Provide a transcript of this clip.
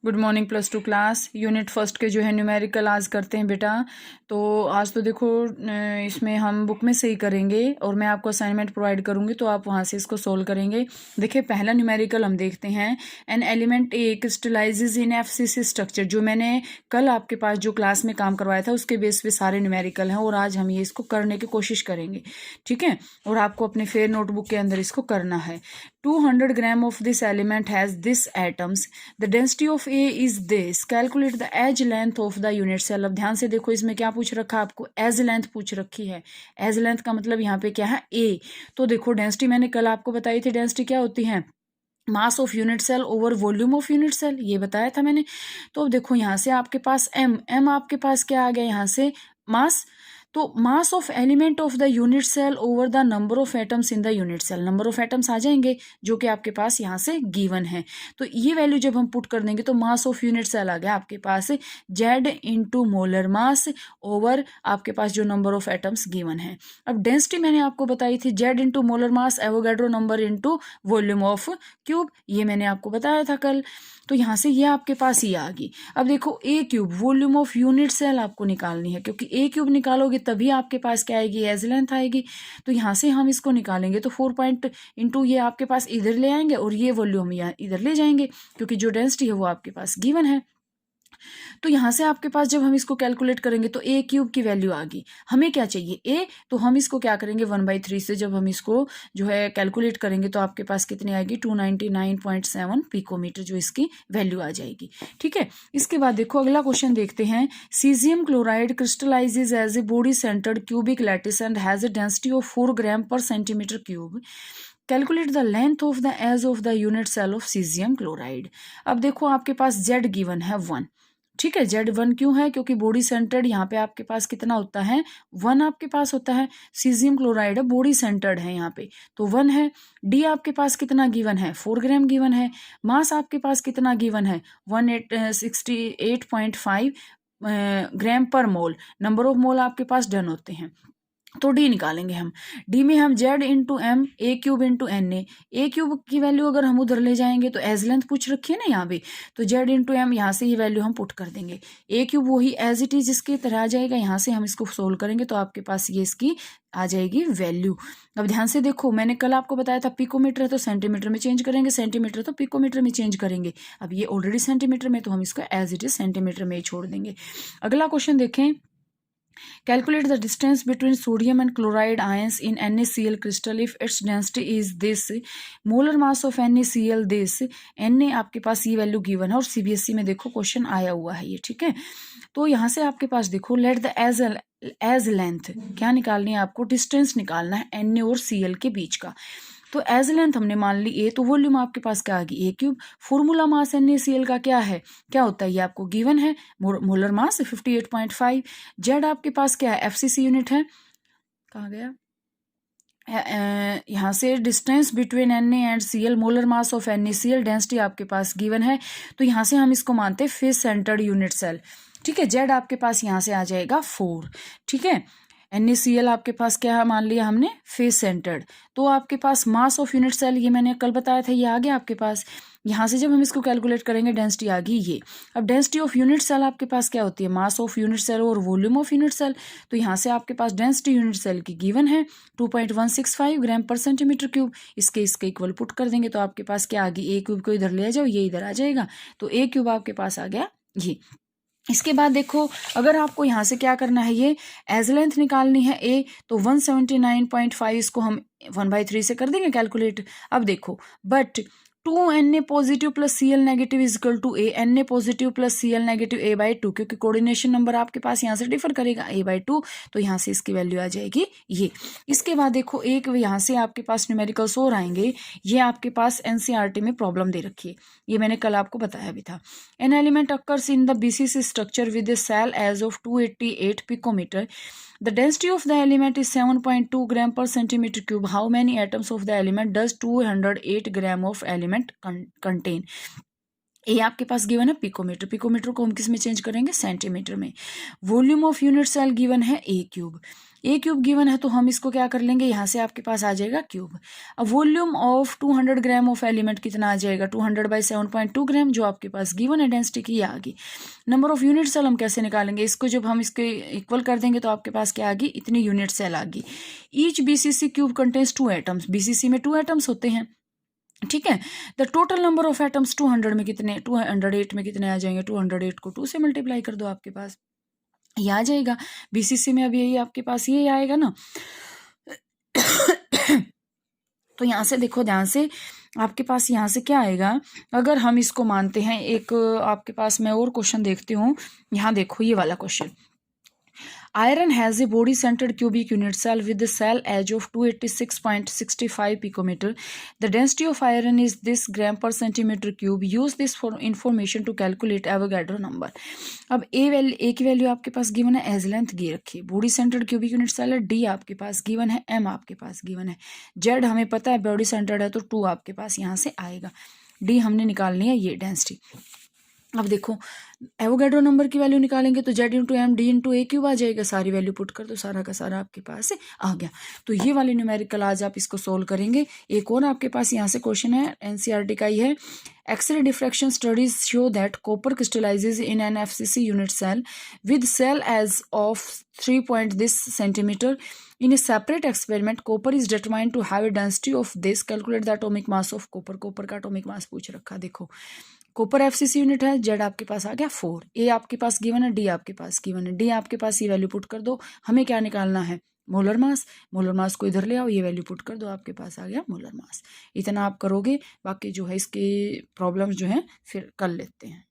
Good morning plus two class. Unit first के जो है न्यूमेरिकल आज करते हैं बेटा। तो आज तो देखो इसमें हम बुक में से ही करेंगे और मैं आपको असाइनमेंट प्रोवाइड करूंगी तो आप वहां से इसको सोल्व करेंगे। देखिए पहला न्यूमेरिकल हम देखते हैं। An element A crystallises in FCC structure. जो मैंने कल आपके पास जो क्लास में काम करवाया था उसके बेस पे सारे न्यूमेरिकल हैं और आज हम ये इसको करने की कोशिश करेंगे, ठीक है। और आपको अपने फेयर नोटबुक के अंदर इसको करना है। 200 gram of this element has this atoms, the density of a is this, calculate the edge length of the unit cell. अब ध्यान से देखो इसमें क्या पूछ रखा, आपको एज लेंथ पूछ रखी है। एज लेंथ का मतलब यहाँ पे क्या है, ए। तो देखो डेंसिटी मैंने कल आपको बताई थी, डेंसिटी क्या होती है, mass of unit cell over volume of unit cell, ये बताया था मैंने। तो अब देखो यहाँ से आपके पास एम आपके पास क्या आ गया, यहाँ से मास। तो mass of element of the unit cell over the number of atoms in the unit cell, number of atoms आ जाएंगे जो कि आपके पास यहाँ से गिवन है। तो ये वैल्यू जब हम पुट कर देंगे तो मास ऑफ यूनिट सेल आ गया आपके पास Z into molar mass over आपके पास जो नंबर ऑफ एटम्स गिवन है। अब डेंसिटी मैंने आपको बताई थी Z into molar mass Avogadro number into volume of cube, ये मैंने आपको बताया था कल। तो यहाँ से ये आपके पास ही आ गई। अब देखो a cube volume of unit cell आपको निकालनी है, क्योंकि ए क्यूब निकालोगे तभी आपके पास क्या आएगी, एज लेंथ आएगी। तो यहाँ से हम इसको निकालेंगे तो 4 पॉइंट इंटू ये आपके पास इधर ले आएंगे और ये वॉल्यूम यहाँ इधर ले जाएंगे, क्योंकि जो डेंसिटी है वो आपके पास गिवन है। तो यहाँ से आपके पास जब हम इसको कैलकुलेट करेंगे तो ए क्यूब की वैल्यू आ गई। हमें क्या चाहिए, ए। तो हम इसको क्या करेंगे 1/3 से जब हम इसको जो है कैलकुलेट करेंगे तो आपके पास कितनी आएगी, 299.7 पिकोमीटर जो इसकी वैल्यू आ जाएगी, ठीक है। इसके बाद देखो अगला क्वेश्चन देखते हैं। Caesium chloride crystallises as a body centred cubic lattice and has a density of 4 gram per centimetre cube, calculate the length of the edge of the unit cell of caesium chloride. अब देखो आपके पास Z given है 1, ठीक है। Z 1 क्यों है, क्योंकि बॉडी सेंटर्ड यहाँ पे आपके पास कितना होता है, 1 आपके पास होता है। सीजियम क्लोराइड है, बॉडी सेंटर्ड है यहाँ पे, तो 1 है। डी आपके पास कितना गिवन है, 4 ग्राम गिवन है। मास आपके पास कितना गिवन है, 168.5 ग्राम पर मोल। नंबर ऑफ मोल आपके पास डन होते हैं। तो डी निकालेंगे हम। डी में हम Z into M a cube into N a cube की वैल्यू अगर हम उधर ले जाएंगे तो एज लेंथ पूछ रखी है ना यहाँ पे, तो जेड इंटू एम यहाँ से ये वैल्यू हम पुट कर देंगे। ए क्यूब वही एज इट इज इसके तरह आ जाएगा, यहाँ से हम इसको सोल्व करेंगे तो आपके पास ये इसकी आ जाएगी वैल्यू। अब ध्यान से देखो मैंने कल आपको बताया था पिकोमीटर है तो सेंटीमीटर में चेंज करेंगे, सेंटीमीटर तो पिकोमीटर में चेंज करेंगे। अब ये ऑलरेडी सेंटीमीटर में तो हम इसको एज इट इज सेंटीमीटर में ही छोड़ देंगे। अगला क्वेश्चन देखें। Calculate the distance between sodium and chloride ions in NaCl crystal if its density is this, molar mass of NaCl this, Na आपके पास ये वैल्यू गिवन है और सीबीएसई में देखो क्वेश्चन आया हुआ है ये, ठीक है। तो यहाँ से आपके पास देखो लेट द एज लेंथ क्या निकालनी है आपको, डिस्टेंस निकालना है Na और Cl के बीच का। तो एज लेंथ हमने मान ली ए, तो वॉल्यूम आपके पास क्या आ गई, ए क्यूब। फॉर्मूला मास NaCl का क्या है, क्या होता है, ये आपको गिवन है, मोलर मास 58.5। जेड आपके पास क्या है, एफसीसी यूनिट है, कहाँ गया, यहाँ से distance between Na and Cl, molar mass of NaCl, density आपके पास गिवन है। तो यहाँ से हम इसको मानते हैं फेस सेंटर्ड यूनिट सेल, ठीक है। जेड आपके पास यहाँ से आ जाएगा 4, ठीक है। NaCl आपके पास क्या मान लिया हमने, फेस सेंटर्ड। तो आपके पास मास ऑफ यूनिट सेल ये मैंने कल बताया था, ये आ गया आपके पास। यहाँ से जब हम इसको कैलकुलेट करेंगे डेंसिटी आ गई ये। अब डेंसिटी ऑफ यूनिट सेल आपके पास क्या होती है, मास ऑफ यूनिट सेल और वॉल्यूम ऑफ यूनिट सेल। तो यहाँ से आपके पास डेंसिटी यूनिट सेल की गिवन है 2.165 ग्राम पर सेंटीमीटर क्यूब। इसके इक्वल पुट कर देंगे तो आपके पास क्या आ गई, ए क्यूब को इधर ले जाओ, ये इधर आ जाएगा, तो ए क्यूब आपके पास आ गया ये। इसके बाद देखो अगर आपको यहाँ से क्या करना है, ये एज लेंथ निकालनी है ए, तो 179.5 इसको हम 1/3 से कर देंगे कैलकुलेट। अब देखो but 2Na positive plus Cl negative is equal to a, Na positive plus Cl negative a/2, क्योंकि कोऑर्डिनेशन नंबर आपके पास यहाँ से डिफर करेगा a/2, तो यहाँ से इसकी वैल्यू आ जाएगी ये। इसके बाद देखो एक यहाँ से आपके पास न्यूमेरिकल्स और आएंगे, ये आपके पास एनसीईआरटी में प्रॉब्लम दे रखी है, ये मैंने कल आपको बताया भी था। An element occurs in the BCC structure with a cell edge of 288 picometre, the density of the element is 7.2 gram per centimeter cube. How many atoms of the element does 208 gram of element contain? A आपके पास given है picometre, picometre को हम किस में change करेंगे, centimetre में। Volume of unit cell given है a cube, a cube given है तो हम इसको क्या कर लेंगे, यहाँ से आपके पास आ जाएगा क्यूब। अब volume of 200 gram of element कितना आ जाएगा, 200/7.2 ग्राम, जो आपके पास गिवन है डेंसिटी की, आ गई। नंबर ऑफ यूनिट सेल हम कैसे निकालेंगे, इसको जब हम इसके इक्वल कर देंगे तो आपके पास क्या आ गई, इतनी यूनिट सेल आ गई। Each BCC cube contains 2 atoms, BCC में 2 एटम्स होते हैं, ठीक है। The total number of atoms 200 में कितने, 208 में कितने आ जाएंगे, 208 को 2 से मल्टीप्लाई कर दो, आपके पास ये आ जाएगा। बीसीसी में अब यही आपके पास ये आएगा ना। तो यहाँ से देखो ध्यान से, आपके पास यहाँ से क्या आएगा, अगर हम इसको मानते हैं, एक आपके पास मैं और क्वेश्चन देखती हूँ, यहाँ देखो ये वाला question. Iron has a body-centered cubic unit cell with the cell age of 286.65 picometer. The density of iron is this gram per centimeter cube. Use this for information to calculate Avogadro number. अब ए की value आपके पास given है, edge length गी रखी, body centred cubic unit cell है, D आपके पास गिवन है, एम आपके पास गिवन है, जेड हमें पता है बॉडी सेंटर्ड है तो 2 आपके पास यहाँ से आएगा, डी हमने निकालनी है ये डेंसिटी। अब देखो एवोगैड्रो नंबर की वैल्यू निकालेंगे तो Z into M D into a cube आ जाएगा, सारी वैल्यू पुट कर दो, सारा का सारा आपके पास आ गया। तो ये वाले न्यूमेरिकल आज आप इसको सोल्व करेंगे। एक और आपके पास यहाँ से क्वेश्चन है, एनसीईआरटी का ही है। X ray diffraction studies show that copper crystallises in an FCC unit cell with cell edge of 3 centimeter. In a separate experiment, copper is determined to have a density of this. Calculate the atomic mass of copper. Copper का atomic mass पूछ रखा। देखो copper FCC unit है, Z आपके पास आ गया 4, ए आपके पास given है, डी आपके पास गिवन है, डी आपके पास ये वैल्यू पुट कर दो। हमें क्या निकालना है, मोलर मास, मोलर मास को इधर ले आओ, ये वैल्यू पुट कर दो, आपके पास आ गया मोलर मास। इतना आप करोगे, बाकी जो है इसके प्रॉब्लम्स जो है फिर कर लेते हैं।